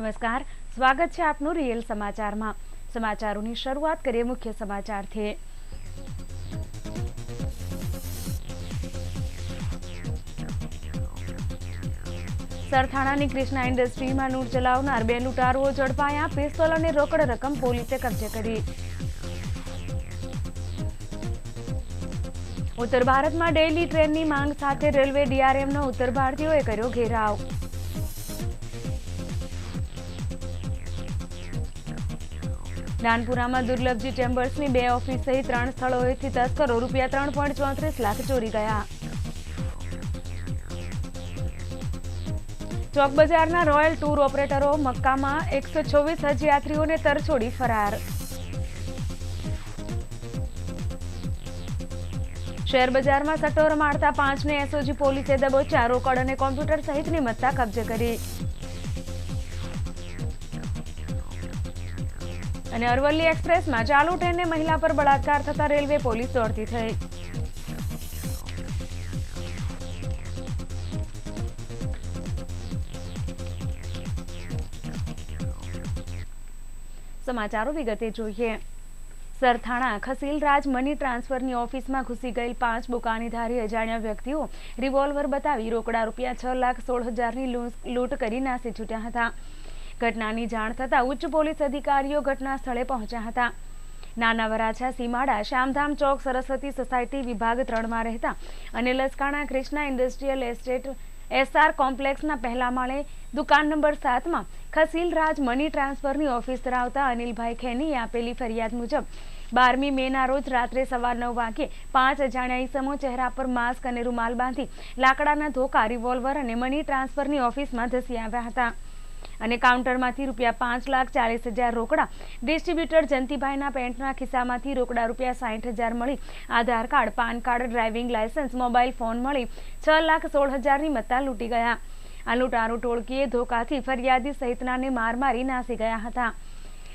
નમસ્કાર, સ્વાગત છે આપનું રિયલ સમાચારમાં। સમાચારોની શરૂઆત કરીએ મુખ્ય સમાચારથી। સરથાણાની કૃષ્ણા ઇન્ડસ્ટ્રીમાં લૂંટ ચલાવનાર 2 લૂંટારુઓ ઝડપાયા। પિસ્તોલ અને રોકડ રકમ પોલીસે કબજે કરી। ઉત્તર ભારતમાં ડેઇલી ટ્રેનની માંગ સાથે રેલવે ડીઆરએમનો ઉત્તર ભારતીયોએ કર્યો ઘેરાવ। નાનપુરામાં દુર્લભજી ચેમ્બર્સની 2 ઓફિસ સહિત 3 સ્થળોએથી તસ્કરો ₹3.34 લાખ ચોરી ગયા। ચોક બજારના રોયલ ટૂર ઓપરેટરો મક્કામાં 124 હજ યાત્રીઓને તરછોડી ફરાર। શેર બજારમાં સટ્ટો રમાડતા 5ને એસઓજી પોલીસે દબોચ્યા। રોકડ અને કોમ્પ્યુટર સહિતની મત્તા કબજે કરી। અને અરવલ્લી એક્સપ્રેસમાં ચાલુ ટ્રેનને મહિલા પર બળાત્કાર થતા રેલવે પોલીસ દોડતી થઈ। સમાચારો વિગતે જોઈએ। સરથાણા ખસીલરાજ મની ટ્રાન્સફરની ઓફિસમાં ઘૂસી ગયેલ 5 બુકાનીધારી અજાણ્યા વ્યક્તિઓ રિવોલ્વર બતાવી રોકડા ₹6,16,000ની લૂંટ કરી નાસી છૂટ્યા હતા। ઘટનાની જાણ થતાં ઉચ્ચ પોલીસ અધિકારીઓ ઘટના સ્થળે પહોંચ્યા હતા। નાના વરાછા સીમાડા શ્યામધામ ચોક સરસ્વતી સોસાયટી વિભાગ 3માં રહેતા અને Laskana Krishna industrial estate SR કોમ્પ્લેક્સના પહેલા માળે દુકાન નંબર 7માં ખસીલરાજ મની ટ્રાન્સફરની ઓફિસ ધરાવતા અનિલભાઈ ખેનીએ આપેલી ફરિયાદ મુજબ 12મી મેના રોજ રાત્રે 9:15 વાગ્યે 5 અજાણ્યા ઈસમો ચહેરા પર માસ્ક અને રૂમાલ બાંધી લાકડાના ધોકા, રિવોલ્વર અને મની ટ્રાન્સફરની ઓફિસમાં ધસી આવ્યા હતા અને કાઉન્ટરમાંથી ₹5,40,000 રોકડા, ડિસ્ટ્રીબ્યુટર જંતીભાઈના પેન્ટના ખિસ્સામાંથી રોકડા ₹60,000 મળી, Aadhaar card, PAN card, driving licence, mobile phone મળી ₹6,16,000ની મત્તા લૂંટી ગયા। આ લૂંટારૂ ટોળકીએ ધોકાથી ફરિયાદી સહિતનાને માર મારી નાસી ગયા હતા।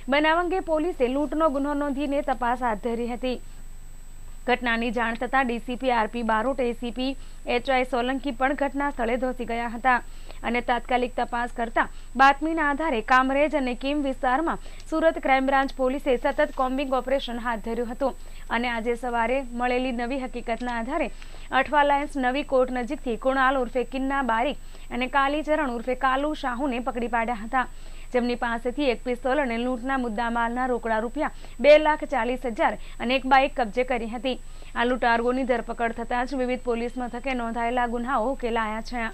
બનાવ અંગે પોલીસે લૂંટનો ગુનો નોંધીને તપાસ હાથ ધરી હતી। ઘટનાની જાણ થતાં DCP RP Barot, ACP HY Solanki પણ ઘટના સ્થળે ધોસી ગયા હતા અને તાત્કાલિક તપાસ કરતા બાતમીના આધારે કામરેજ અને કીમ વિસ્તારમાં સુરત ક્રાઇમ બ્રાન્ચ પોલીસે સતત કોમ્બિંગ ઓપરેશન હાથ ધર્યું હતું અને આજે સવારે મળેલી નવી હકીકતના આધારે અઠવા લાઇન્સ નવી કોર્ટ નજીકથી કુણાલ ઉર્ફે કિન્ના બારીક અને કાલીચરણ ઉર્ફે કાલુ શાહુને પકડી પાડ્યા હતા, જેમની પાસેથી એક પિસ્તોલ અને લૂંટના મુદ્દામાલના રોકડા ₹2,40,000 અને એક બાઇક કબજે કરી હતી। આ લૂંટારુઓની ધરપકડ થતાં જ વિવિધ પોલીસ મથકે નોંધાયેલા ગુનાઓ ઉકેલાયા છે।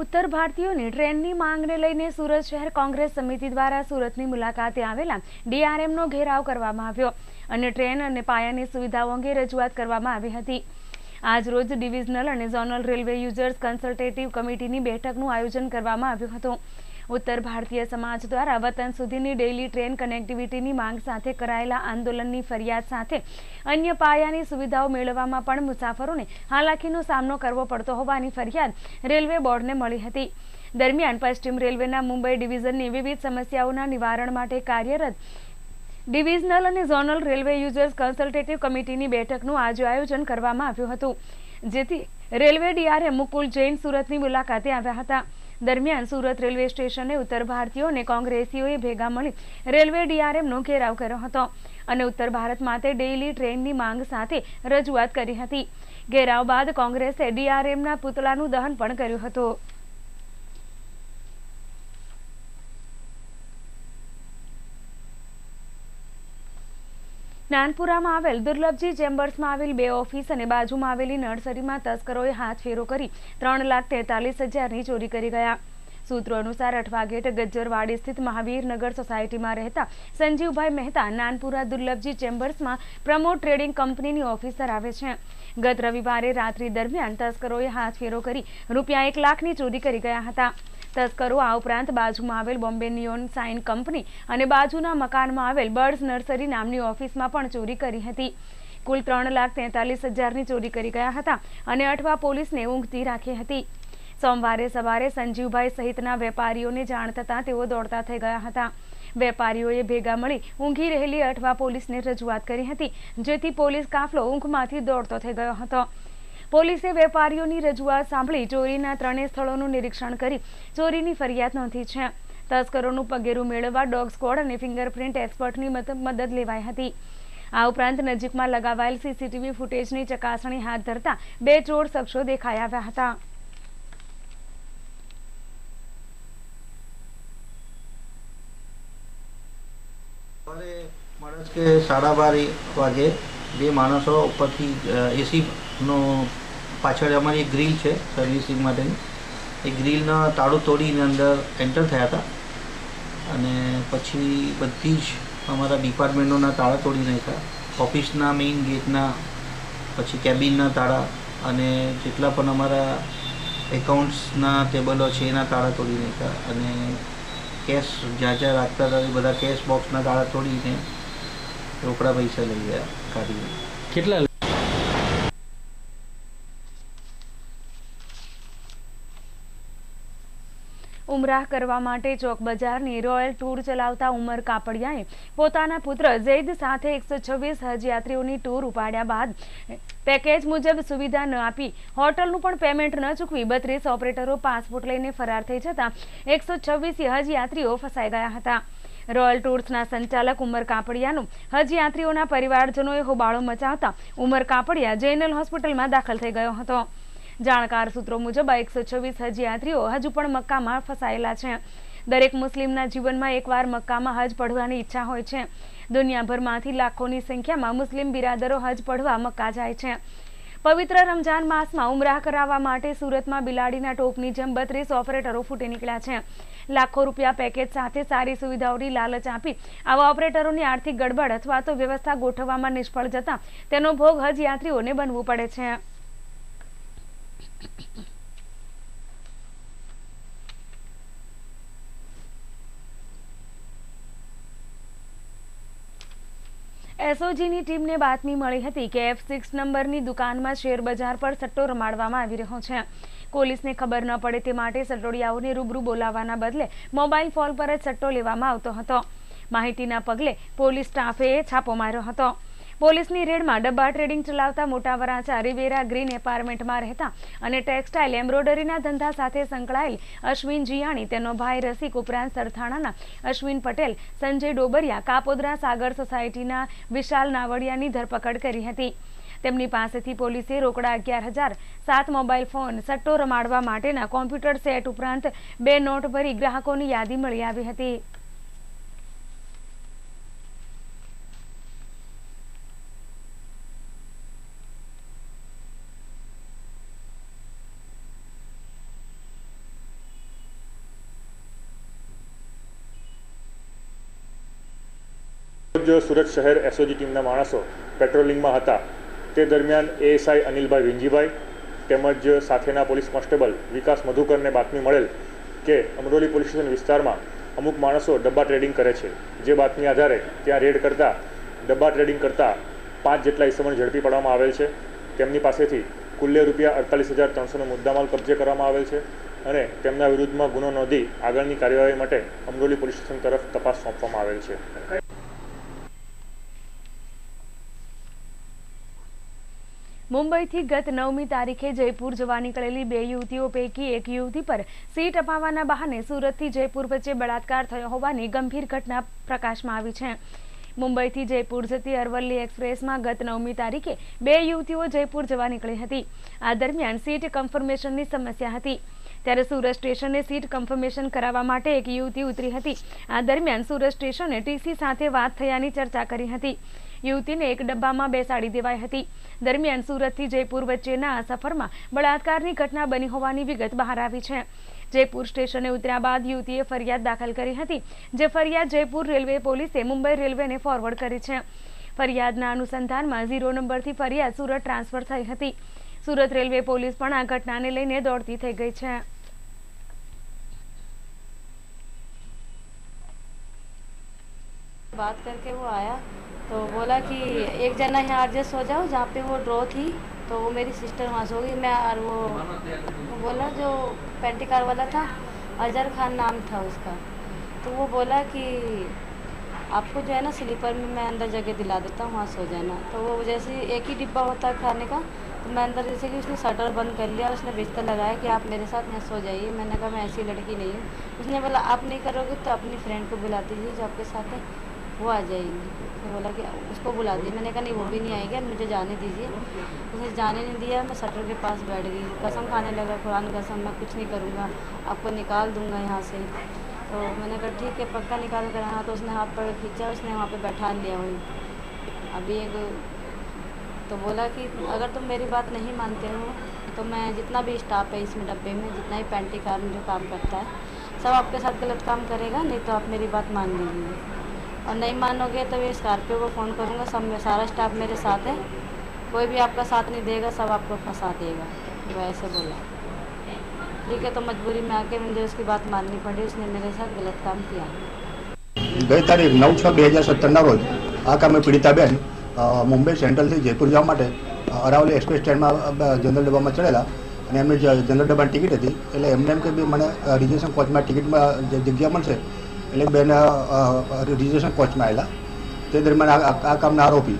ઉત્તર ભારતીયોની ટ્રેનની માંગને લઈને સુરત શહેર કોંગ્રેસ સમિતિ દ્વારા સુરતની મુલાકાતે આવેલા ડીઆરએમનો ઘેરાવ કરવામાં આવ્યો અને ટ્રેન અને પાયાની સુવિધાઓ અંગે રજૂઆત કરવામાં આવી હતી। આજ રોજ ડિવિઝનલ અને ઝોનલ રેલવે યુઝર્સ કન્સલ્ટેટિવ કમિટીની બેઠકનું આયોજન કરવામાં આવ્યું હતું। ઉત્તર ભારતીય સમાજ દ્વારા વતન સુધીની ડેઇલી ટ્રેન કનેક્ટિવિટીની માંગ સાથે કરાયેલા આંદોલનની ફરિયાદ સાથે અન્ય પાયાની સુવિધાઓ મેળવવામાં પણ મુસાફરોને હાલાકીનો સામનો કરવો પડતો હોવાની ફરિયાદ રેલવે બોર્ડને મળી હતી. દરમિયાન પશ્ચિમ રેલવેના મુંબઈ ડિવિઝનની વિવિધ સમસ્યાઓના નિવારણ માટે કાર્યરત ડિવિઝનલ અને ઝોનલ રેલવે યુઝર્સ કન્સલ્ટેટિવ કમિટીની બેઠકનું આજે આયોજન કરવામાં આવ્યું હતું, જેથી રેલવે ડીઆરએમ મુકુલ જૈન સુરતની મુલાકાતે આવ્યા હતા. દરમિયાન સુરત રેલવે સ્ટેશને ઉત્તર ભારતીયો અને કોંગ્રેસીઓએ ભેગા મળી રેલવે ડીઆરએમનો ઘેરાવ કર્યો હતો અને ઉત્તર ભારત માટે ડેઇલી ટ્રેનની માંગ સાથે રજૂઆત કરી હતી. ઘેરાવ બાદ કોંગ્રેસે ડીઆરએમના પુતળાનું દહન પણ કર્યું હતું. નાનપુરામાં આવેલ દુર્લભજી ચેમ્બર્સમાં આવેલ 2 ઓફિસ અને બાજુમાં આવેલી નર્સરીમાં તસ્કરોએ હાથફેરો કરી 3,43,000ની ચોરી કરી ગયા. સૂત્રો અનુસાર અઠવાગેટ ગજ્જરવાડી સ્થિત મહાવીરનગર સોસાયટીમાં રહેતા સંજીવભાઈ મહેતા નાનપુરા દુર્લભજી ચેમ્બર્સમાં પ્રમોદ ટ્રેડિંગ કંપનીની ઓફિસ ધરાવે છે. ગત રવિવારે રાત્રિ દરમિયાન તસ્કરોએ હાથફેરો કરી રૂપિયા 1 લાખની ચોરી કરી ગયા હતા. તસ્કરો આ ઉપરાંત બાજુમાં આવેલ બોમ્બે નિયોન સાઇન કંપની અને બાજુના મકાનમાં આવેલ બર્ડ્સ નર્સરી નામની ઓફિસમાં પણ ચોરી કરી હતી. કુલ 3,43,000ની ચોરી કરી ગયા હતા અને અઠવા પોલીસને ઊંઘતી રાખી હતી. સોમવારે સવારે સંજીવભાઈ સહિતના વેપારીઓને જાણ થતાં તેઓ દોડતા થઈ ગયા હતા. વેપારીઓએ ભેગા મળી ઊંઘી રહેલી અઠવા પોલીસને રજૂઆત કરી હતી, જેથી પોલીસ કાફલો ઊંઘમાંથી દોડતો થઈ ગયો હતો. પોલીસે વેપારીઓની રજૂઆત સાંભળી ચોરીના 3 સ્થળોનું નિરીક્ષણ કરી ચોરીની ફરિયાદ નોંધી છે. તસ્કરોનું પગેરું મેળવવા ડોગ સ્ક્વોડ અને ફિંગરપ્રિન્ટ એક્સપર્ટની મદદ લેવાઈ હતી. આ ઉપરાંત નજીકમાં લગાવાયેલ સીસીટીવી ફૂટેજની ચકાસણી હાથ ધરતા 2 ચોર શખ્સો દેખાઈ આવ્યા હતા. માણસ કે 12:30 વાગે 2 માણસો ઉપરથી એસીનો પાછળ અમારી ગ્રીલ છે સર્વિસિંગ માટેની, એ ગ્રીલના તાળું તોડીને અંદર એન્ટર થયા હતા અને પછી બધી જ અમારા ડિપાર્ટમેન્ટોના તાળા તોડી નાખ્યા. ઓફિસના મેઇન ગેટના, પછી કેબિનના તાળા અને જેટલા પણ અમારા એકાઉન્ટ્સના ટેબલો છે એના તાળા તોડી નાખ્યા અને કેશ જ્યાં જ્યાં રાખતા હતા એ બધા કેશ બોક્સના તાળા તોડીને રોકડા પૈસા લઈ ગયા કાઢીને. કેટલા ઉમરાહ કરવા માટે ચોક બજારની રોયલ ટૂર ચલાવતા ઉમર કાપડિયાએ પોતાના પુત્ર ઝૈદ સાથે 126 હજ યાત્રીઓની ટૂર ઉપાડ્યા બાદ પેકેજ મુજબ સુવિધા ન આપી હોટલનું પણ પેમેન્ટ ન ચૂકવી 32 ઓપરેટરો પાસપોર્ટ લઈને ફરાર થઈ જતા 126 હજ યાત્રીઓ ફસાઈ ગયા હતા. રોયલ ટૂર્સના સંચાલક ઉમર કાપડિયાનું હજ યાત્રીઓના પરિવારજનોએ હોબાળો મચાવતા ઉમર કાપડિયા જૈનલ હોસ્પિટલમાં દાખલ થઈ ગયો હતો. જાણકાર સૂત્રો મુજબ 126 હજ યાત્રીઓ હજુ પણ મક્કામાં ફસાયેલા છે. દરેક મુસ્લિમના જીવનમાં એકવાર મક્કામાં હજ પઢવાની ઈચ્છા હોય છે. દુનિયાભરમાંથી લાખોની સંખ્યામાં મુસ્લિમ બિરાદરો હજ પઢવા મક્કા જાય છે. પવિત્ર રમજાન માસમાં ઉમરાહ કરાવવા માટે સુરતમાં બિલાડીના ટોપની જેમ 32 ઓપરેટરો ફૂટી નીકળ્યા છે. લાખો રૂપિયા પેકેજ સાથે સારી સુવિધાઓની લાલચ આપી આવા ઓપરેટરોની આર્થિક ગડબડ અથવા તો વ્યવસ્થા ગોઠવવામાં નિષ્ફળ જતા તેનો ભોગ હજ યાત્રીઓને બનવું પડે છે. એસઓજીની ટીમને બાતમી મળી હતી કે F6 નંબરની દુકાનમાં શેર બજાર પર સટ્ટો રમાડવામાં આવી રહ્યો છે. પોલીસને ખબર ન પડે તે માટે સટ્ટોડિયાઓને રૂબરૂ બોલાવવાના બદલે મોબાઈલ ફોન પર જ સટ્ટો લેવામાં આવતો હતો. માહિતીના પગલે પોલીસ સ્ટાફે છાપો માર્યો હતો. પોલીસની રેડમાં ડબ્બા ટ્રેડિંગ ચલાવતા મોટા વરાછા રિવેરા ગ્રીન એપાર્ટમેન્ટમાં રહેતા અને ટેક્સટાઇલ એમ્બ્રોઇડરીના ધંધા સાથે સંકળાયેલ અશ્વિન જીયાણી, તેનો ભાઈ રસિક ઉપરાંત સરથાણાના અશ્વિન પટેલ, સંજય ડોબરિયા, કાપોદરા સાગર સોસાયટીના વિશાલ નાવડિયાની ધરપકડ કરી હતી. તેમની પાસેથી પોલીસે રોકડા 11,000, 7 મોબાઈલ ફોન, સટ્ટો રમાડવા માટેના કોમ્પ્યુટર સેટ ઉપરાંત 2 નોટ ભરી ગ્રાહકોની યાદી મળી આવી હતી. સુરત શહેર એસઓજી ટીમના માણસો પેટ્રોલિંગમાં હતા તે દરમિયાન એએસઆઈ અનિલભાઈ વિંજીભાઈ તેમજ સાથેના પોલીસ કોન્સ્ટેબલ વિકાસ મધુકરને બાતમી મળેલ કે અમરોલી પોલીસ સ્ટેશન વિસ્તારમાં અમુક માણસો ડબ્બા ટ્રેડિંગ કરે છે, જે બાતમી આધારે ત્યાં રેડ કરતા ડબ્બા ટ્રેડિંગ કરતા 5 જેટલા ઇસમોને ઝડપી પાડવામાં આવેલ છે। તેમની પાસેથી કુલ્લે ₹48,300નો મુદ્દામાલ કબજે કરવામાં આવેલ છે અને તેમના વિરુદ્ધમાં ગુનો નોંધી આગળની કાર્યવાહી માટે અમરોલી પોલીસ સ્ટેશન તરફ તપાસ સોંપવામાં આવેલ છે। મુંબઈથી ગત 9મી તારીખે જયપુર જવા નીકળેલી 2 યુવતીઓ પૈકી એક યુવતી પર સીટ અપાવવાના બહાને સુરતથી જયપુર વચ્ચે બળાત્કાર થયો હોવાની ગંભીર ઘટના પ્રકાશમાં આવી છે। મુંબઈથી જયપુર જતી અરવલ્લી એક્સપ્રેસમાં ગત 9મી તારીખે 2 યુવતીઓ જયપુર જવા નીકળી હતી। આ દરમિયાન સીટ કન્ફર્મેશનની સમસ્યા હતી, ત્યારે સુરત સ્ટેશને સીટ કન્ફર્મેશન કરાવવા માટે એક યુવતી ઉતરી હતી। આ દરમિયાન સુરત સ્ટેશને ટીસી સાથે વાત થયાની ચર્ચા કરી હતી। યુવતીને એક ડબ્બામાં બેસાડી દેવાઈ હતી। દરમિયાન સુરતથી જયપુર વચ્ચેના આ સફરમાં બળાત્કારની ઘટના બની હોવાની વિગત બહાર આવી છે। જયપુર સ્ટેશને ઉતર્યા બાદ યુવતીએ ફરિયાદ દાખલ કરી હતી, જે ફરિયાદ જયપુર રેલવે પોલીસે મુંબઈ રેલવેને ફોરવર્ડ કરી છે। ફરિયાદના અનુસંધાનમાં 0 નંબરથી ફરિયાદ સુરત ટ્રાન્સફર થઈ હતી। સુરત રેલવે પોલીસ પણ આ ઘટનાને લઈને દોડતી થઈ ગઈ છે। बात करके वो आया तो बोला कि एक जना यहाँ एडजस्ट हो जाओ, जहाँ पे वो ड्रॉ थी तो वो मेरी सिस्टर वहाँ सो गई। मैं और वो बोला जो पेंटी कार वाला था, अजहर खान नाम था उसका, तो वो बोला कि आपको जो है ना स्लीपर में मैं अंदर जगह दिला देता हूँ, वहाँ सो जाना। तो वो जैसे एक ही डिब्बा होता है खाने का, तो मैं अंदर जैसे कि उसने शटर बंद कर लिया, उसने बिस्तर लगाया कि आप मेरे साथ यहाँ सो जाइए। मैंने कहा मैं ऐसी लड़की नहीं हूँ। उसने बोला आप नहीं करोगे तो अपनी फ्रेंड को बुला दीजिए जो आपके साथ है, वो आ जाएगी। तो बोला कि उसको बुला दी। मैंने कहा नहीं वो भी नहीं आएगी, मुझे जाने दीजिए। उसने जाने नहीं दिया। मैं शटर के पास बैठ गई, कसम खाने लगा, कुरान कसम मैं कुछ नहीं करूँगा, आपको निकाल दूँगा यहाँ से। तो मैंने कहा ठीक है पक्का निकाल कर। हाँ, तो उसने हाथ पकड़ खींचा, उसने वहाँ पे बैठा लिया वहीं। अभी एक तो बोला कि अगर तुम मेरी बात नहीं मानते हो तो मैं जितना भी स्टाफ है इसमें डब्बे में, जितना ही पेंटी कार में जो काम करता है, सब आपके साथ गलत काम करेगा, नहीं तो आप मेरी बात मान लीजिए। और नहीं मानोगे तो ये स्कॉर्पियो को फ़ोन करूँगा, सब में सारा स्टाफ मेरे साथ है, कोई भी आपका साथ नहीं देगा, सब आपको फंसा देगा। वो ऐसे बोला। ठीक है, तो मजबूरी में आके मुझे उसकी बात माननी पड़ी। उसने मेरे साथ गलत काम किया। गई तारीख 9/6/2017 रोज आ कामे पीड़िताबेन मुंबई सेंट्रलથી જયપુર જવા માટે અરાવલી એક્સપ્રેસ ટ્રેનમાં જનરલ ડબ્બામાં ચડેલા અને એમની જનરલ ડબ્બાની ટિકિટ હતી, એટલે એમને એમ કે બી મને રિઝર્વેશન કોચમાં ટિકિટમાં જગ્યા મળશે, એટલે બેન રિઝર્વેશન કોચમાં આવેલા। તે દરમિયાન આ કામના આરોપી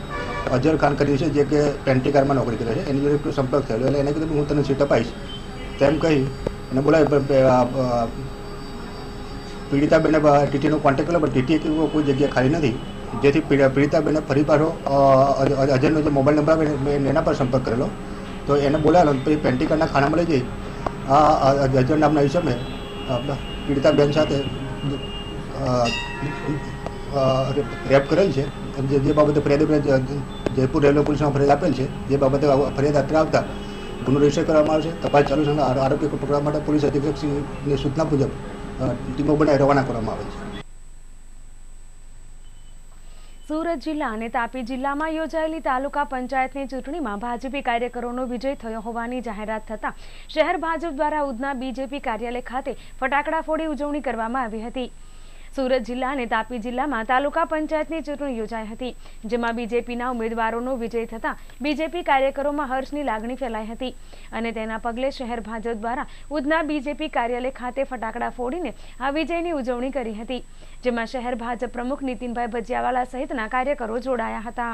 અજહર ખાન કરી છે, જે કે પેન્ટી કારમાં નોકરી કરે છે, એની જોડે સંપર્ક થયેલો, એટલે એને કીધું હું તને સીટ અપાઈશ તેમ કહી અને બોલાવી પીડિતાબેને ટીટીનો કોન્ટેક્ટ કર્યો, પણ ટીટીએ કોઈ જગ્યા ખાલી નથી, જેથી પીડિતાબેને ફરી પાછો અજયનો જે મોબાઈલ નંબર આવે એના પર સંપર્ક કરેલો। તો એને બોલાવેલો, પછી પેન્ટી કારના ખાનામાં લઈ જઈ આ અજય નામના હિસાબે પીડિતાબેન સાથે રેપ કરેલ છે, જે બાબતે ફરિયાદ જયપુર રેલવે પોલીસમાં ફરિયાદ આપેલ છે, જે બાબતે ફરિયાદ અત્રે આવતા ગુનો રજીસ્ટર કરવામાં આવે છે। તપાસ ચાલુ છે। આરોપી પકડવા માટે પોલીસ અધિક્ષકની સૂચના મુજબ ટીમો બનાવી રવાના કરવામાં આવે છે। સુરત જિલ્લા અને તાપી જિલ્લામાં યોજાયેલી તાલુકા પંચાયતની ચૂંટણીમાં ભાજપી કાર્યકરોનો વિજય થયો હોવાની જાહેરાત થતાં શહેર ભાજપ દ્વારા ઉધના બીજેપી કાર્યાલય ખાતે ફટાકડા ફોડી ઉજવણી કરવામાં આવી હતી। સુરત જિલ્લા અને તાપી જિલ્લામાં તાલુકા પંચાયતની ચૂંટણી યોજાઈ હતી, જેમાં બીજેપીના ઉમેદવારોનો વિજય થતાં બીજેપી કાર્યકરોમાં હર્ષની લાગણી ફેલાઈ હતી અને તેના પગલે શહેર ભાજપ દ્વારા ઉધના બીજેપી કાર્યાલય ખાતે ફટાકડા ફોડીને આ વિજયની ઉજવણી કરી હતી, જેમાં શહેર ભાજપ પ્રમુખ નીતિનભાઈ ભજીયાવાલા સહિતના કાર્યકરો જોડાયા હતા।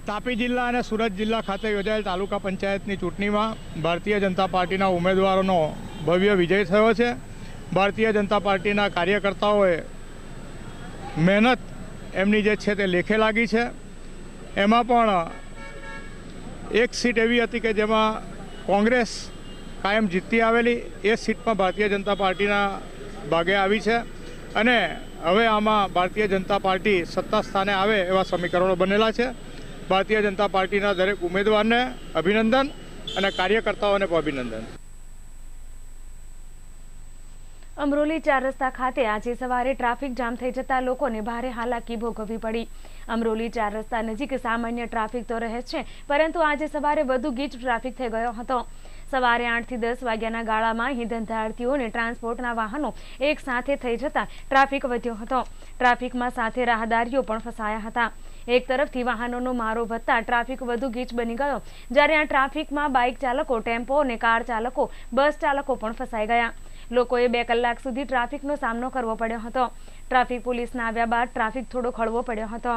તાપી જિલ્લા અને સુરત જિલ્લા ખાતે યોજાયેલ તાલુકા પંચાયતની ચૂંટણીમાં ભારતીય જનતા પાર્ટીના ઉમેદવારોનો ભવ્ય વિજય થયો છે। ભારતીય જનતા પાર્ટીના કાર્યકર્તાઓએ મહેનત એમની જે છે તે લેખે લાગી છે। એમાં પણ એક સીટ એવી હતી કે જેમાં કોંગ્રેસ કાયમ જીતતી આવેલી, એ સીટમાં ભારતીય જનતા પાર્ટીના ભાગે આવી છે અને હવે આમાં ભારતીય જનતા પાર્ટી સત્તા સ્થાને આવે એવા સમીકરણો બનેલા છે. ભારતીય જનતા પાર્ટીના દરેક ઉમેદવારને અભિનંદન અને કાર્યકર્તાઓને પણ અભિનંદન. અમરોલી 4 રસ્તા ખાતે આજે સવારે ટ્રાફિક જામ થઈ જતા લોકોને ભારે હાલાકી ભોગવવી પડી. અમરોલી 4 રસ્તા નજીક સામાન્ય ટ્રાફિક તો રહે છે, પરંતુ આજે સવારે વધુ ગીચ ટ્રાફિક થઈ ગયો હતો. સવારે 8 થી 10 વાગ્યાના ગાળામાં અહીં ધંધાર્થીઓ અને ટ્રાન્સપોર્ટના વાહનો એક સાથે થઈ જતા ટ્રાફિક વધ્યો હતો. ટ્રાફિકમાં સાથે રાહદારીઓ પણ ફસાયા હતા. એક તરફથી વાહનોનો મારો વધતા ટ્રાફિક વધુ ગીચ બની ગયો, જ્યારે આ ટ્રાફિકમાં બાઇક ચાલકો, ટેમ્પો અને કાર ચાલકો, બસ ચાલકો પણ ફસાઈ ગયા. લોકોએ 2 કલાક સુધી ટ્રાફિકનો સામનો કરવો પડ્યો હતો. ટ્રાફિક પોલીસના આવ્યા બાદ ટ્રાફિક થોડો ખળવો પડ્યો હતો.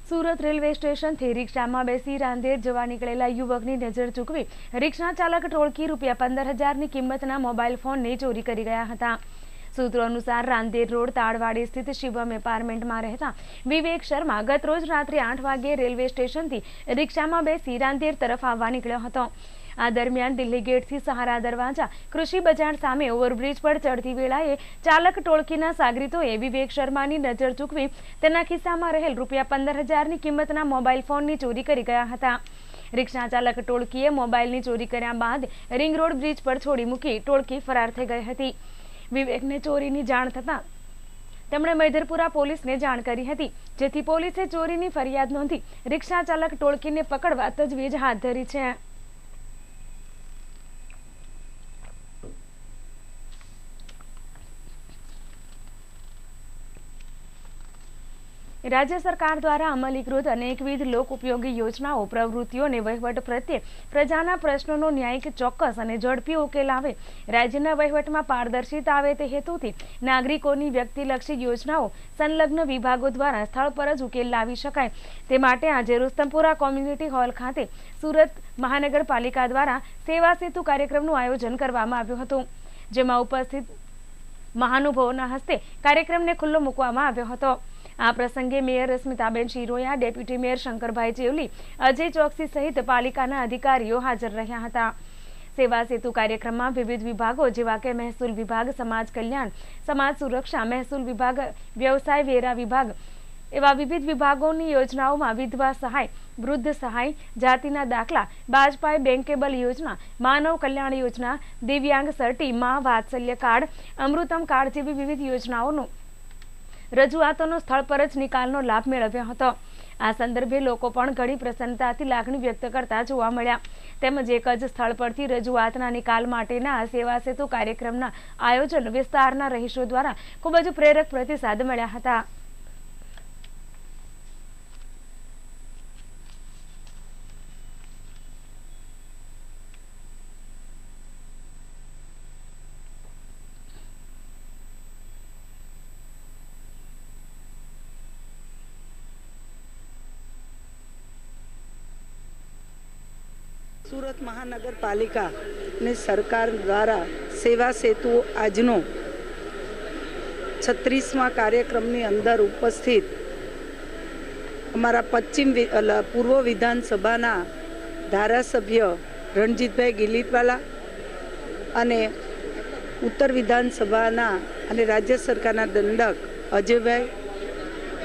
સુરત રેલવે સ્ટેશનથી રિક્ષામાં બેસી રાંદેર જવા નીકળેલા યુવકની નજર ચૂકવી રિક્ષા ચાલક ટોળકી ₹15,000ની કિંમતના મોબાઈલ ફોનને ચોરી કરી ગયા હતા. સૂત્રો અનુસાર રાંદેર રોડ તાળવાડી સ્થિત શિવમ એપાર્ટમેન્ટમાં રહેતા વિવેક શર્મા ગત રોજ રાત્રે 8 વાગ્યે રેલવે સ્ટેશનથી રિક્ષામાં બેસી રાંદેર તરફ આવવા નીકળ્યો હતો. આ દરમિયાન દિલ્હી ગેટથી સહારા દરવાજા કૃષિ બજાર સામે ઓવરબ્રિજ પર ચડતી વેળાએ ચાલક ટોળકીના સાગરીતોએ વિવેક શર્માની નજર ચૂકવી તેના ખિસ્સામાં રહેલ ₹15,000ની કિંમતના મોબાઈલ ફોનની ચોરી કરી ગયા હતા. રિક્ષા ચાલક ટોળકીએ મોબાઈલની ચોરી કર્યા બાદ રિંગ રોડ બ્રિજ પર છોડી મૂકી ટોળકી ફરાર થઈ ગઈ હતી. વિવેકને ચોરીની જાણ થતાં તેમણે મૈધરપુરા પોલીસને જાણ કરી હતી, જેથી પોલીસે ચોરીની ફરિયાદ નોંધી રિક્ષા ચાલક ટોળકીને પકડવા તજવીજ હાથ ધરી છે. રાજ્ય સરકાર દ્વારા અમલીકૃત અનેકવિધ લોક ઉપયોગી યોજનાઓ, પ્રવૃત્તિઓ અને વહીવટ પ્રત્યે પ્રજાના પ્રશ્નોનો ન્યાયિક, ચોક્કસ અને ઝડપી ઉકેલ આવે, રાજ્યના વહીવટમાં પારદર્શિતા આવે તે હેતુથી નાગરિકોની વ્યક્તિલક્ષી યોજનાઓ સંલગ્ન વિભાગો દ્વારા સ્થળ પર જ ઉકેલ લાવી શકાય તે માટે આજે રુસ્તમપુરા કોમ્યુનિટી હોલ ખાતે સુરત મહાનગરપાલિકા દ્વારા સેવા સેતુ કાર્યક્રમનું આયોજન કરવામાં આવ્યું હતું, જેમાં ઉપસ્થિત મહાનુભાવોના હસ્તે કાર્યક્રમને ખુલ્લો મૂકવામાં આવ્યો હતો. આ પ્રસંગે mayor Smitaben Shiroya, deputy mayor Shankarbhai Chevli, Ajay Choksi સહિત પાલિકાના અધિકારીઓ હાજર રહ્યા હતા. સેવા સેતુ કાર્યક્રમમાં વિવિધ વિભાગો જેવા કે મહેસૂલ વિભાગ, સમાજ કલ્યાણ, સમાજ સુરક્ષા, મહેસૂલ વિભાગ, વ્યવસાય વેરા વિભાગ એવા વિવિધ વિભાગોની યોજનાઓમાં વિધવા સહાય, વૃદ્ધ સહાય, જાતિના દાખલા, બાજપાઈ બેંકેબલ યોજના, માનવ કલ્યાણ યોજના, દિવ્યાંગ સર્ટી, મા વાત્સલ્ય કાર્ડ, અમૃતમ કાર્ડ જેવી વિવિધ યોજનાઓનું રજૂઆતોનો સ્થળ પર જ નિકાલનો લાભ મેળવ્યો હતો. આ સંદર્ભે લોકો પણ ઘણી પ્રસન્નતાથી લાગણી વ્યક્ત કરતા જોવા મળ્યા. તેમજ એક જ સ્થળ પરથી રજૂઆતના નિકાલ માટેના સેવા સેતુ કાર્યક્રમના આયોજન વિસ્તારના રહીશો દ્વારા ખૂબ જ પ્રેરક પ્રતિસાદ મળ્યા હતા. સુરત મહાનગરપાલિકા અને સરકાર દ્વારા સેવા સેતુ આજનો 36મા કાર્યક્રમની અંદર ઉપસ્થિત અમારા પૂર્વ વિધાનસભાના ધારાસભ્ય રણજીતભાઈ ગિલીતવાલા અને ઉત્તર વિધાનસભાના અને રાજ્ય સરકારના દંડક અજયભાઈ,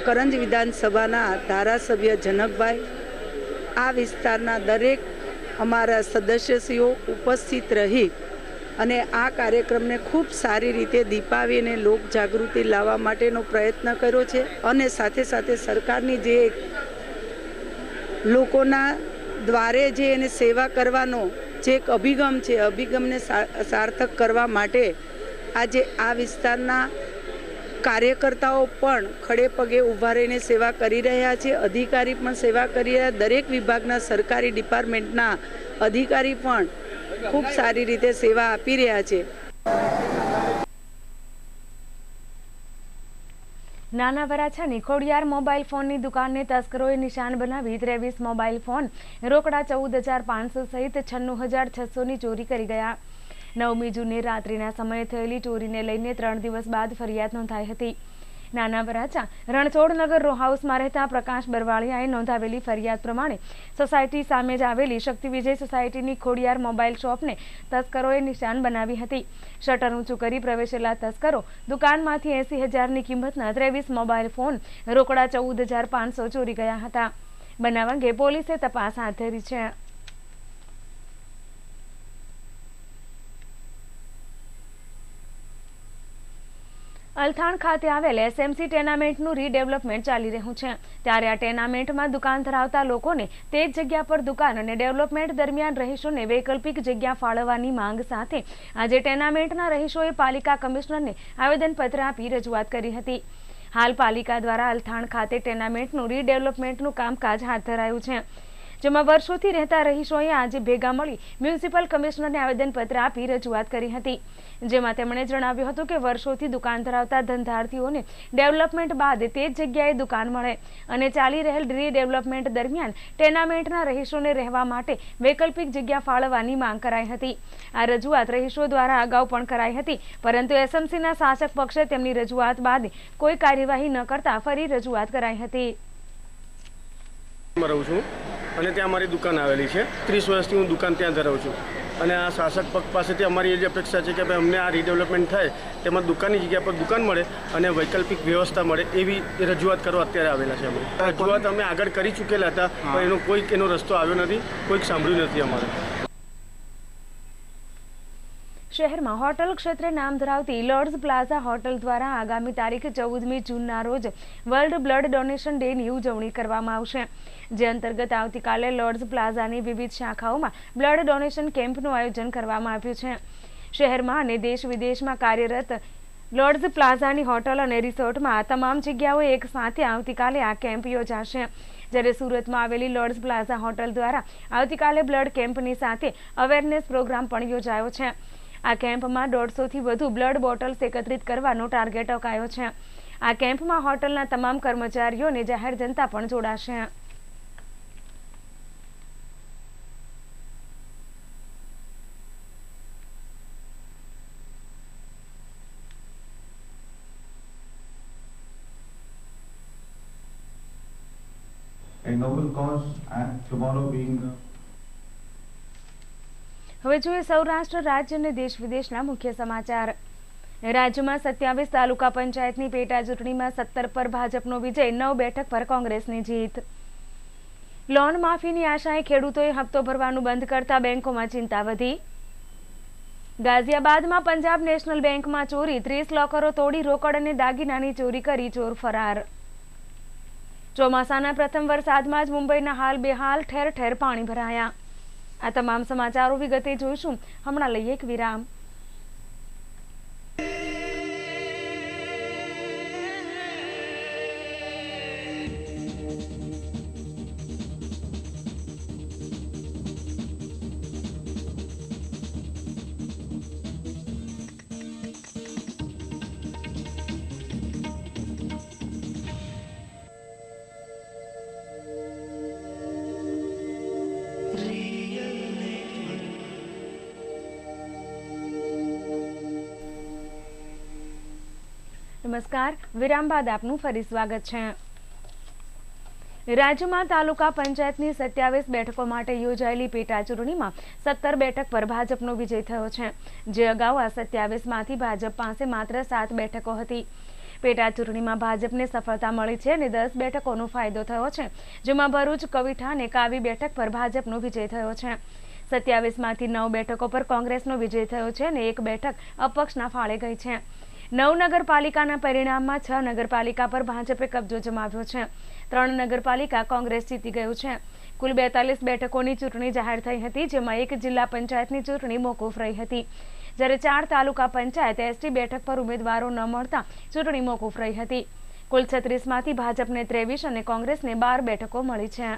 કરંજ વિધાનસભાના ધારાસભ્ય જનકભાઈ, આ વિસ્તારના દરેક અમારા સદસ્યશ્રીઓ ઉપસ્થિત રહી અને આ કાર્યક્રમને ખૂબ સારી રીતે દીપાવીને લોક જાગૃતિ લાવવા માટેનો પ્રયત્ન કર્યો છે. અને સાથે સાથે સરકારની જે લોકોના દ્વારે જે એને સેવા કરવાનો જે એક અભિગમ છે, અભિગમને સાર્થક કરવા માટે આજે આ વિસ્તારના કાર્યકર્તાઓ પણ ખડે પગે ઊભા રહીને સેવા કરી રહ્યા છે, અધિકારી પણ સેવા કરી રહ્યા, દરેક વિભાગના સરકારી ડિપાર્ટમેન્ટના અધિકારી પણ ખૂબ સારી રીતે સેવા આપી રહ્યા છે. નાના વરાછાની ખોડિયાર મોબાઈલ ફોનની દુકાનને તસ્કરોએ નિશાન બનાવી 23 મોબાઈલ ફોન, રોકડા 14,500 સહિત 96,600ની ચોરી કરી ગયા. 9મી જૂને રાત્રિના સમયે થયેલી ચોરીને લઈને 3 દિવસ બાદ ફરિયાદ નોંધાઈ હતી. નાના વરાછા રણછોડનગર રો હાઉસમાં રહેતા પ્રકાશ બરવાળિયાએ નોંધાવેલી ફરિયાદ પ્રમાણે સોસાયટી સામે જ આવેલી શક્તિ વિજય સોસાયટીની ખોડિયાર મોબાઈલ શોપને તસ્કરોએ નિશાન બનાવી હતી. શટર ઊંચું કરી પ્રવેશેલા તસ્કરો દુકાનમાંથી 80,000ની કિંમતના 23 મોબાઈલ ફોન, રોકડા 14,500 ચોરી ગયા હતા. બનાવ અંગે પોલીસે તપાસ હાથ ધરી છે. અલથાણ ખાતે આવેલ એસએમસી ટેનામેન્ટનું રીડેવલપમેન્ટ ચાલી રહ્યું છે, ત્યારે આ ટેનામેન્ટમાં દુકાન ધરાવતા લોકોને તે જ જગ્યા પર દુકાન અને ડેવલપમેન્ટ દરમિયાન રહીશોને વૈકલ્પિક જગ્યા ફાળવવાની માંગ સાથે આજે ટેનામેન્ટના રહીશોએ પાલિકા કમિશનરને આવેદનપત્ર આપી રજૂઆત કરી હતી. હાલ પાલિકા દ્વારા અલથાણ ખાતે ટેનામેન્ટનું રીડેવલપમેન્ટનું કામકાજ હાથ ધરાયું છે, જેમાં વર્ષોથી રહેતા રહીશોએ આજે ભેગા મળી મ્યુનિસિપલ કમિશનરને આવેદનપત્ર આપી રજૂઆત કરી હતી, જેમાં તેમણે જણાવ્યું હતું કે વર્ષોથી દુકાન ધરાવતા ધંધાર્થીઓને ડેવલપમેન્ટ બાદ તે જ જગ્યાએ દુકાન મળે અને ચાલી રહેલ રીડેવલપમેન્ટ દરમિયાન ટેનામેન્ટના રહીશોને રહેવા માટે વૈકલ્પિક જગ્યા ફાળવવાની માંગ કરાઈ હતી. આ રજૂઆત રહીશો દ્વારા અગાઉ પણ કરાઈ હતી, પરંતુ એસએમસીના શાસક પક્ષે તેમની રજૂઆત બાદ કોઈ કાર્યવાહી ન કરતા ફરી રજૂઆત કરાઈ હતી. અને ત્યાં અમારી દુકાન આવેલી છે. 30 વર્ષથી હું દુકાન ત્યાં ધરાવું છું અને આ શાસક પક્ષ પાસેથી અમારી એ જ અપેક્ષા છે કે ભાઈ અમને આ રીડેવલપમેન્ટ થાય, તેમાં દુકાનની જગ્યા પર દુકાન મળે અને વૈકલ્પિક વ્યવસ્થા મળે એવી રજૂઆત કરવા અત્યારે આવેલા છે. અમે રજૂઆત અમે આગળ કરી ચૂકેલા હતા, પણ એનો રસ્તો આવ્યો નથી, કોઈક સાંભળ્યું નથી અમારે. શહેરમાં હોટલ ક્ષેત્રે નામ ધરાવતી લોર્ડ્સ પ્લાઝા હોટલ દ્વારા આગામી તારીખ 14મી જૂનના રોજ વર્લ્ડ બ્લડ ડોનેશન ડેની ઉજવણી કરવામાં આવશે, જે અંતર્ગત આવતીકાલે લોર્ડ્સ પ્લાઝાની વિવિધ શાખાઓમાં બ્લડ ડોનેશન કેમ્પનું આયોજન કરવામાં આવ્યું છે. શહેરમાં અને દેશ વિદેશમાં કાર્યરત લોર્ડ્સ પ્લાઝાની હોટલ અને રિસોર્ટમાં આ તમામ જગ્યાઓએ એક સાથે આવતીકાલે આ કેમ્પ યોજાશે. જ્યારે સુરતમાં આવેલી લોર્ડ્સ પ્લાઝા હોટલ દ્વારા આવતીકાલે બ્લડ કેમ્પની સાથે અવેરનેસ પ્રોગ્રામ પણ યોજાયો છે. આ કેમ્પમાં 150થી વધુ બ્લડ બોટલ્સ એકત્રિત કરવાનો ટાર્ગેટ અકાયો છે. આ કેમ્પમાં હોટલના તમામ કર્મચારીઓ અને જાહેર જનતા પણ જોડાશે. A noble cause and tomorrow being હવે જોઈએ સૌરાષ્ટ્ર રાજ્ય અને દેશ વિદેશના મુખ્ય સમાચાર. રાજ્યમાં 27 તાલુકા પંચાયતની પેટા ચૂંટણીમાં 17 પર ભાજપનો વિજય, 9 બેઠક પર કોંગ્રેસની જીત. લોન માફીની આશાએ ખેડૂતોએ હપ્તો ભરવાનું બંધ કરતા બેંકોમાં ચિંતા વધી. ગાઝિયાબાદમાં પંજાબ નેશનલ બેંકમાં ચોરી, 30 લોકરો તોડી રોકડ અને દાગીનાની ચોરી કરી ચોર ફરાર. ચોમાસાના પ્રથમ વરસાદમાં જ મુંબઈના હાલ બેહાલ, ઠેર ઠેર પાણી ભરાયા. આ તમામ સમાચારો વિગતે જોઈશું. હમણાં લઈએ એક વિરામ. નમસ્કાર, વિરામ બાદ આપનું ફરી સ્વાગત છે. રાજ્યમાં તાલુકા પંચાયતની 27 બેઠકો માટે યોજાયેલી પેટા ચૂંટણીમાં 17 બેઠક પર ભાજપનો વિજય થયો છે, જે અગાઉ આ 27માંથી ભાજપ પાસે માત્ર 7 બેઠકો હતી. પેટા ચૂંટણીમાં ભાજપને સફળતા મળી છે અને 10 બેઠકોનો ફાયદો થયો છે, જેમાં ભરૂચ, કવિઠા અને કાવી બેઠક પર ભાજપનો વિજય થયો છે. 27માંથી 9 બેઠકો પર કોંગ્રેસનો વિજય થયો છે અને 1 બેઠક અપક્ષના ફાળે ગઈ છે. 9 નગરપાલિકાના પરિણામમાં 6 નગરપાલિકા પર ભાજપે કબજો જમાવ્યો છે. 3 નગરપાલિકા કોંગ્રેસ જીતી ગયું છે. કુલ 42 બેઠકોની ચૂંટણી જાહેર થઈ હતી, જેમાં 1 જિલ્લા પંચાયતની ચૂંટણી મોકૂફ રહી હતી. જ્યારે 4 તાલુકા પંચાયત એસટી બેઠક પર ઉમેદવારો ન મળતા ચૂંટણી મોકૂફ રહી હતી. કુલ 36માંથી ભાજપને 23 અને કોંગ્રેસને 12 બેઠકો મળી છે.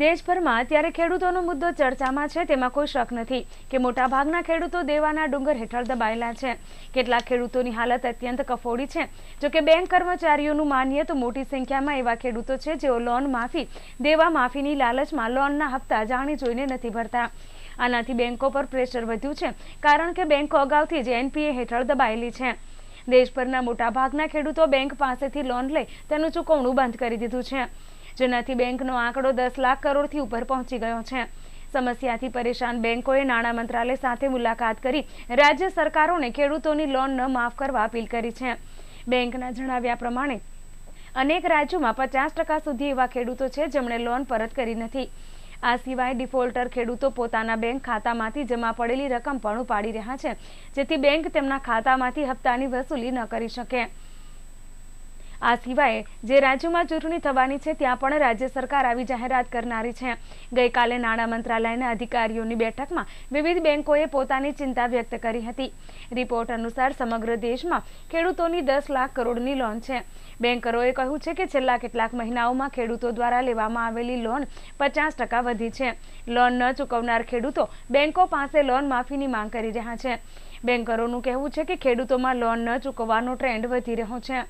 દેશભરમાં અત્યારે ખેડૂતોનો મુદ્દો ચર્ચામાં છે, તેમાં કોઈ શક નથી કે મોટાભાગના ખેડૂતો દેવાના ડુંગર હેઠળ દબાયેલા છે. કેટલાક ખેડૂતોની હાલત અત્યંત કફોડી છે. જોકે બેંક કર્મચારીઓનું માનીએ તો મોટી સંખ્યામાં એવા ખેડૂતો છે જેઓ લોન માફી, દેવા માફીની લાલચમાં લોનના હપ્તા જાણી જોઈને નથી ભરતા. આનાથી બેંકો પર પ્રેશર વધ્યું છે, કારણ કે બેંકો અગાઉથી જ એનપીએ હેઠળ દબાયેલી છે. દેશભરના મોટાભાગના ખેડૂતો બેંક પાસેથી લોન લઈ તેનું ચૂકવણું બંધ કરી દીધું છે, જેનાથી બેંકનો આંકડો 10 લાખ કરોડથી ઉપર પહોંચી ગયો છે. સમસ્યાથી પરેશાન બેંકોએ નાણાં મંત્રાલય સાથે મુલાકાત કરી રાજ્ય સરકારોને ખેડૂતોની લોન ન માફ કરવા અપીલ કરી છે. બેંકના જણાવ્યા પ્રમાણે અનેક રાજ્યોમાં 50% સુધી એવા ખેડૂતો છે જેમણે લોન પરત કરી નથી. આ સિવાય ડિફોલ્ટર ખેડૂતો પોતાના બેંક ખાતામાંથી જમા પડેલી રકમ પણ ઉપાડી રહ્યા છે, જેથી બેંક તેમના ખાતામાંથી હપ્તાની વસૂલી ન કરી શકે. આ સિવાય જે રાજ્યોમાં ચૂંટણી થવાની છે ત્યાં પણ રાજ્ય સરકાર આવી જાહેરાત કરનારી છે. ગઈકાલે નાણાં મંત્રાલયના અધિકારીઓની બેઠકમાં વિવિધ બેંકોએ પોતાની ચિંતા વ્યક્ત કરી હતી. રિપોર્ટ અનુસાર સમગ્ર દેશમાં ખેડૂતોની 10 લાખ કરોડની લોન છે. બેન્કરોએ કહ્યું છે કે છેલ્લા કેટલાક મહિનાઓમાં ખેડૂતો દ્વારા લેવામાં આવેલી લોન 50% વધી છે. લોન ન ચૂકવનાર ખેડૂતો બેંકો પાસે લોન માફીની માંગ કરી રહ્યા છે. બેન્કરોનું કહેવું છે કે ખેડૂતોમાં લોન ન ચૂકવવાનો ટ્રેન્ડ વધી રહ્યો છે.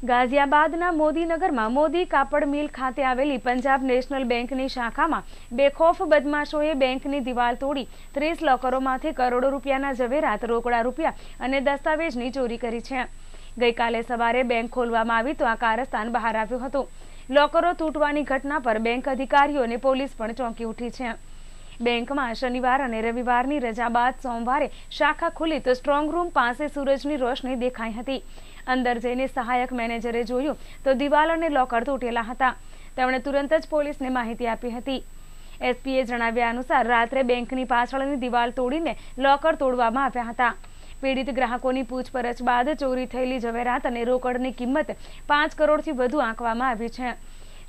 ગાઝિયાબાદના મોદીનગરમાં મોદી કાપડ મિલ ખાતે આવેલી પંજાબ નેશનલ બેંકની શાખામાં બેખોફ બદમાશોએ બેંકની દિવાલ તોડી 30 લોકરોમાંથી કરોડો રૂપિયાના ઝવેરાત, રોકડા રૂપિયા અને દસ્તાવેજની ચોરી કરી છે. ગઈકાલે સવારે બેંક ખોલવામાં આવી તો આ કારસ્તાન બહાર આવ્યું હતું. લોકરો તૂટવાની ઘટના પર બેંક અધિકારીઓ અને પોલીસ પણ ચોંકી ઉઠી છે. બેંકમાં શનિવાર અને રવિવારની રજા બાદ સોમવારે શાખા ખુલી તો સ્ટ્રોંગ રૂમ પાસે સૂરજની રોશની દેખાઈ હતી. અંદર જઈને સહાયક મેનેજરે જોયું તો દિવાલ અને લોકર તૂટેલા હતા. તેમણે તુરંત જ પોલીસને માહિતી આપી હતી. એસપીએ જણાવ્યા અનુસાર રાત્રે બેંકની પાછળની દિવાલ તોડીને લોકર તોડવામાં આવ્યા હતા. પીડિત ગ્રાહકોની પૂછપરછ બાદ ચોરી થયેલી ઝવેરાત અને રોકડની કિંમત 5 કરોડથી વધુ આંકવામાં આવી છે.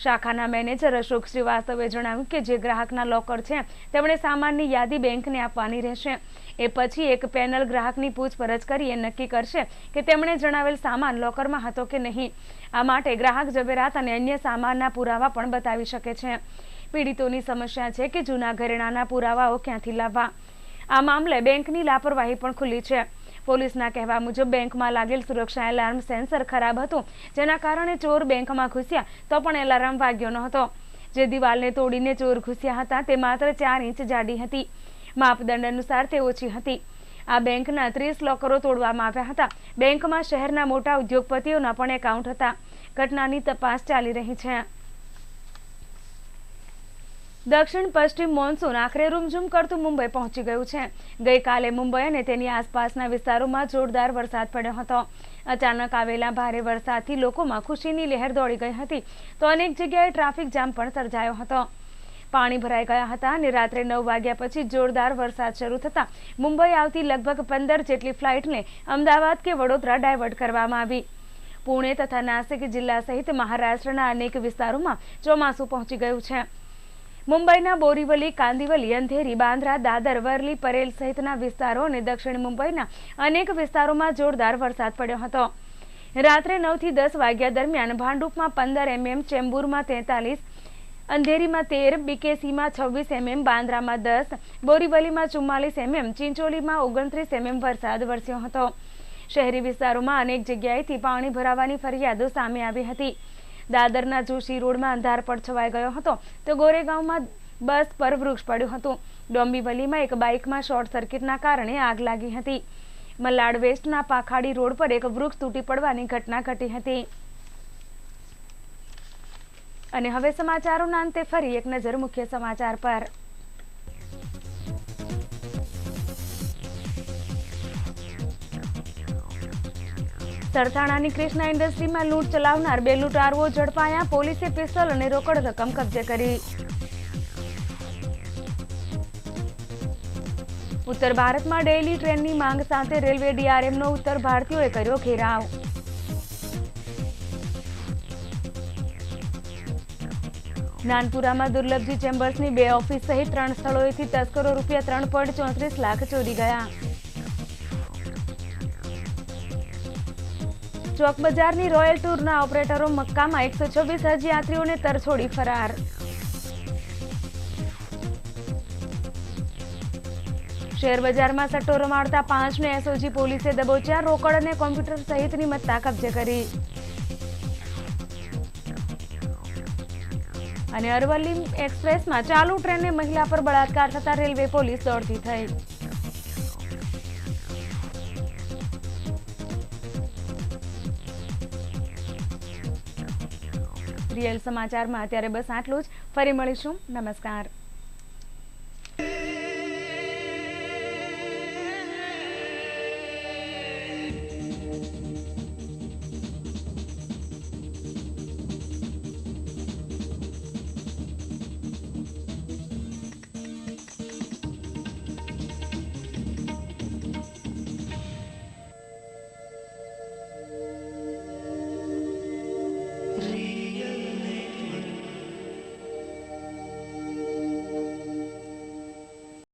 શાખાના મેનેજર અશોક શ્રીવાસ્તવે જણાવ્યું કે જે ગ્રાહકના લોકર છે તેમણે સામાનની યાદી બેંકને આપવાની રહેશે. એ પછી એક પેનલ ગ્રાહકની પૂછપરછ કરી એ નક્કી કરશે કે તેમણે જણાવેલ સામાન લોકરમાં હતો કે નહીં. આ માટે ગ્રાહક ઝવેરાત અને અન્ય સામાનના પુરાવા પણ બતાવી શકે છે. પીડિતોની સમસ્યા છે કે જૂના ઘરેણાના પુરાવાઓ ક્યાંથી લાવવા. આ મામલે બેંકની લાપરવાહી પણ ખુલ્લી છે. પોલીસના કહેવા મુજબ બેંકમાં લાગેલ સુરક્ષા એલાર્મ સેન્સર ખરાબ હતું, જેના કારણે ચોર બેંકમાં ઘૂસ્યા તો પણ એલાર્મ વાગ્યો ન હતો. જે દિવાલને તોડીને ચોર ઘૂસ્યા હતા તે માત્ર 4 ઇંચ જાડી હતી. માપદંડ અનુસાર તે ઓછી હતી. આ બેંકના 30 લોકરો તોડવામાં આવ્યા હતા. બેંકમાં શહેરના મોટા ઉદ્યોગપતિઓના પણ એકાઉન્ટ હતા. ઘટનાની તપાસ ચાલી રહી છે. દક્ષિણ પશ્ચિમ મોન્સૂન આખરે રૂમઝૂમ કરતું મુંબઈ પહોંચી ગયું છે. ગઈકાલે મુંબઈ અને તેની આસપાસના વિસ્તારોમાં જોરદાર વરસાદ પડ્યો હતો. અચાનક આવેલા ભારે વરસાદથી લોકોમાં ખુશીની લહેર દોડી ગઈ હતી તો અનેક જગ્યાએ ટ્રાફિક જામ પણ સર્જાયો હતો. પાણી ભરાઈ ગયા હતા અને રાત્રે 9 વાગ્યા પછી જોરદાર વરસાદ શરૂ થતા મુંબઈ આવતી લગભગ 15 જેટલી ફ્લાઇટને અમદાવાદ કે વડોદરા ડાયવર્ટ કરવામાં આવી. પુણે તથા નાસિક જિલ્લા સહિત મહારાષ્ટ્રના અનેક વિસ્તારોમાં ચોમાસું પહોંચી ગયું છે. મુંબઈના બોરીવલી, કાંદિવલી, અંધેરી, બાંદ્રા, દાદર, વર્લી, પરેલ સહિતના વિસ્તારો અને દક્ષિણ મુંબઈના અનેક વિસ્તારોમાં જોરદાર વરસાદ પડ્યો હતો. રાત્રે 9 થી 10 વાગ્યા દરમિયાન ભાંડુપમાં 15 mm, ચેમ્બુરમાં 43, અંધેરીમાં 13, બીકેસીમાં 26 mm, બાંદ્રામાં 10, બોરીવલીમાં 44 mm, ચિંચોલીમાં 29 mm વરસાદ વરસ્યો હતો. શહેરી વિસ્તારોમાં અનેક જગ્યાએથી પાણી ભરાવાની ફરિયાદો સામે આવી હતી. દાદરના જોશી રોડમાં અંધારપટ છવાઈ ગયો હતો તો ગોરેગાંવમાં બસ પર વૃક્ષ પડ્યું હતું. ડોંબીવલીમાં એક બાઇકમાં શોર્ટ સર્કિટના કારણે આગ લાગી હતી. મલાડ વેસ્ટના પાખાડી રોડ પર એક વૃક્ષ તૂટી પડવાની ઘટના ઘટી હતી. અને હવે સમાચારોના અંતે ફરી એક નજર મુખ્ય સમાચાર પર. સરથાણાની કૃષ્ણા ઇન્ડસ્ટ્રીમાં લૂંટ ચલાવનાર 2 લૂંટારુઓ ઝડપાયા. પોલીસે પિસ્તોલ અને રોકડ રકમ કબજે કરી. ઉત્તર ભારતમાં ડેઇલી ટ્રેનની માંગ સાથે રેલવે ડીઆરએમનો ઉત્તર ભારતીયોએ કર્યો ઘેરાવ. નાનપુરામાં દુર્લભજી ચેમ્બર્સની 2 ઓફિસ સહિત 3 સ્થળોએથી તસ્કરો રૂપિયા 3.34 લાખ ચોરી ગયા. ચોક બજારની રોયલ ટૂરના ઓપરેટરો મક્કામાં 126 હજ યાત્રીઓને તરછોડી ફરાર. શેર બજારમાં સટ્ટો રમાડતા 5ને એસઓજી પોલીસે દબોચ્યા. રોકડ અને કોમ્પ્યુટર સહિતની મત્તા કબજે કરી. અને અરવલ્લી એક્સપ્રેસમાં ચાલુ ટ્રેનને મહિલા પર બળાત્કાર થતા રેલવે પોલીસ દોડતી થઈ. રિયલ સમાચારમાં અત્યારે બસ આટલું જ. ફરી મળીશું. નમસ્કાર.